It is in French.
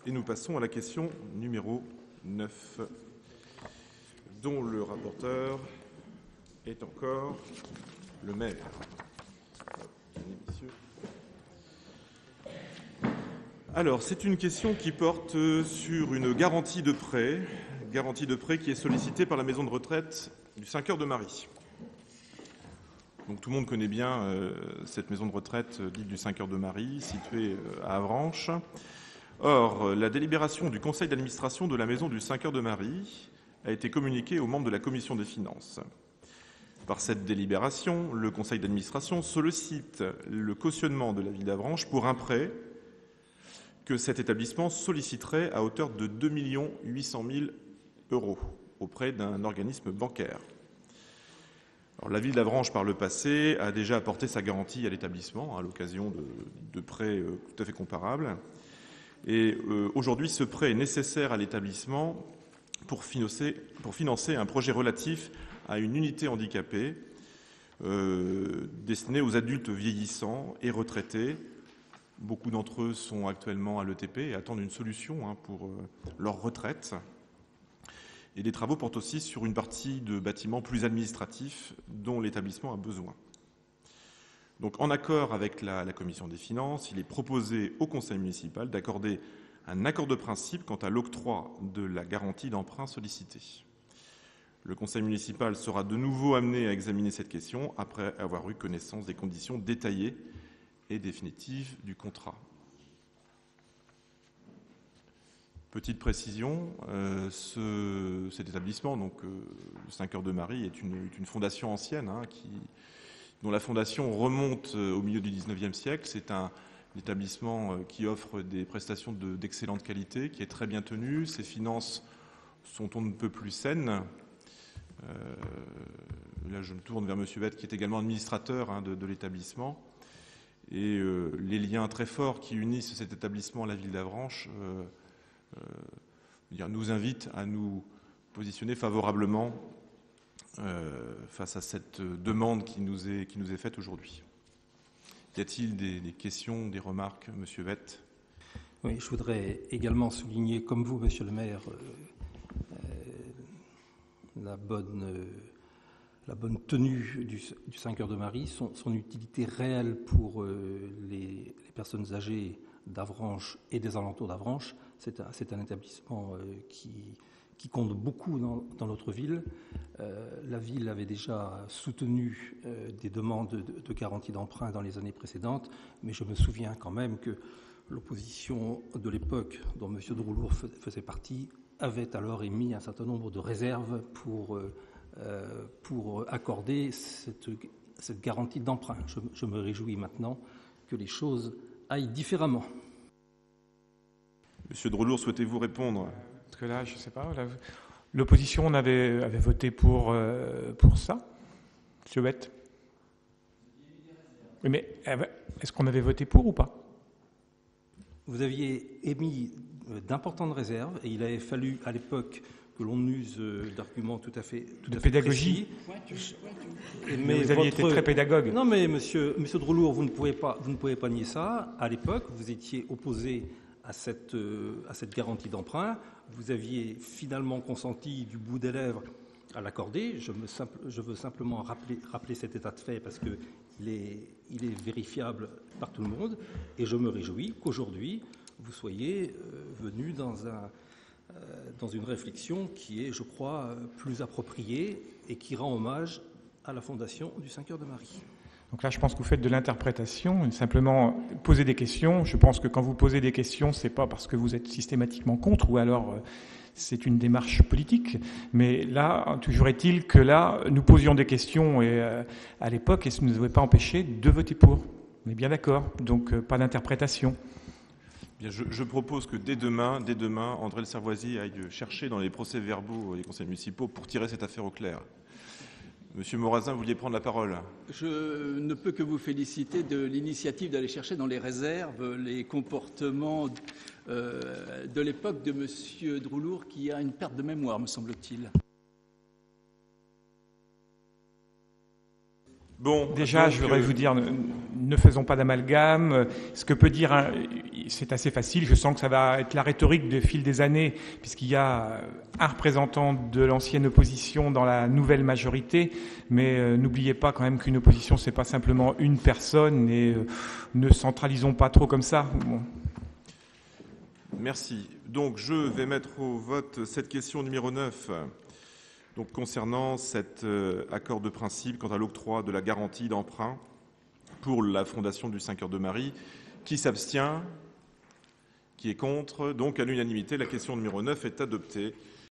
Et nous passons à la question numéro 9, dont le rapporteur est encore le maire. Alors, c'est une question qui porte sur une garantie de prêt qui est sollicitée par la maison de retraite du 5 Heures de Marie. Donc, tout le monde connaît bien cette maison de retraite dite du 5 Heures de Marie, située à Avranches. Or, la délibération du conseil d'administration de la maison du 5 Heures de Marie a été communiquée aux membres de la commission des finances. Par cette délibération, le conseil d'administration sollicite le cautionnement de la ville d'Avranches pour un prêt que cet établissement solliciterait à hauteur de 2 800 000 € auprès d'un organisme bancaire. Alors, la ville d'Avranches, par le passé, a déjà apporté sa garantie à l'établissement à l'occasion de prêts tout à fait comparables. Et aujourd'hui, ce prêt est nécessaire à l'établissement pour financer un projet relatif à une unité handicapée destinée aux adultes vieillissants et retraités. Beaucoup d'entre eux sont actuellement à l'ETP et attendent une solution pour leur retraite. Et les travaux portent aussi sur une partie de bâtiments plus administratifs dont l'établissement a besoin. Donc, en accord avec la commission des finances, il est proposé au conseil municipal d'accorder un accord de principe quant à l'octroi de la garantie d'emprunt sollicitée. Le conseil municipal sera de nouveau amené à examiner cette question après avoir eu connaissance des conditions détaillées et définitive du contrat. Petite précision, cet établissement, donc le 5 Heures de Marie, est une fondation ancienne dont la fondation remonte au milieu du XIXe siècle. C'est un établissement qui offre des prestations d'excellente qualité, qui est très bien tenu. Ses finances sont on ne peut plus saines. Là, je me tourne vers M. Vett, qui est également administrateur de l'établissement. Et les liens très forts qui unissent cet établissement à la ville d'Avranches nous invitent à nous positionner favorablement face à cette demande qui nous est faite aujourd'hui. Y a-t-il des questions, des remarques, M. Vett ? Oui, je voudrais également souligner, comme vous, Monsieur le maire, la bonne tenue du 5 Heures de Marie, son utilité réelle pour les personnes âgées d'Avranches et des alentours d'Avranches. C'est un établissement qui compte beaucoup dans notre ville. La ville avait déjà soutenu des demandes de garantie d'emprunt dans les années précédentes, mais je me souviens quand même que l'opposition de l'époque, dont M. Droulour faisait partie, avait alors émis un certain nombre de réserves pour accorder cette garantie d'emprunt. Je me réjouis maintenant que les choses aillent différemment. Monsieur Droulour, souhaitez-vous répondre ? Parce que là, je ne sais pas, l'opposition avait voté pour ça, Monsieur Vett. Mais est-ce qu'on avait voté pour ou pas ? Vous aviez émis d'importantes réserves et il avait fallu à l'époque que l'on use d'arguments tout à fait pédagogie. Précis. Mais vous aviez été très pédagogue. Non, mais monsieur Droulour, vous ne pouvez pas nier ça. À l'époque, vous étiez opposé à cette garantie d'emprunt. Vous aviez finalement consenti du bout des lèvres à l'accorder. Je veux simplement rappeler cet état de fait parce que il est vérifiable par tout le monde. Et je me réjouis qu'aujourd'hui, vous soyez venu dans une réflexion qui est, je crois, plus appropriée et qui rend hommage à la fondation du 5 Heures de Marie. Donc là, je pense que vous faites de l'interprétation, simplement poser des questions. Je pense que quand vous posez des questions, c'est pas parce que vous êtes systématiquement contre ou alors c'est une démarche politique. Mais là, toujours est-il que là, nous posions des questions à l'époque et ça ne nous avait pas empêché de voter pour. On est bien d'accord, donc pas d'interprétation. Bien, je propose que dès demain, André Le Servoisier aille chercher dans les procès-verbaux des conseils municipaux pour tirer cette affaire au clair. Monsieur Morazin, vous vouliez prendre la parole ? Je ne peux que vous féliciter de l'initiative d'aller chercher dans les réserves les comportements de l'époque de Monsieur Droulour, qui a une perte de mémoire, me semble-t-il. Bon, déjà, donc, je voudrais vous dire, ne faisons pas d'amalgame. Ce que peut dire, c'est assez facile. Je sens que ça va être la rhétorique de fil des années, puisqu'il y a un représentant de l'ancienne opposition dans la nouvelle majorité. Mais n'oubliez pas quand même qu'une opposition, c'est pas simplement une personne, et ne centralisons pas trop comme ça. Bon. Merci. Donc, je vais mettre au vote cette question numéro 9. Donc, concernant cet accord de principe quant à l'octroi de la garantie d'emprunt pour la fondation du 5 Heures de Marie. Qui s'abstient? Qui est contre? Donc, à l'unanimité, la question numéro 9 est adoptée.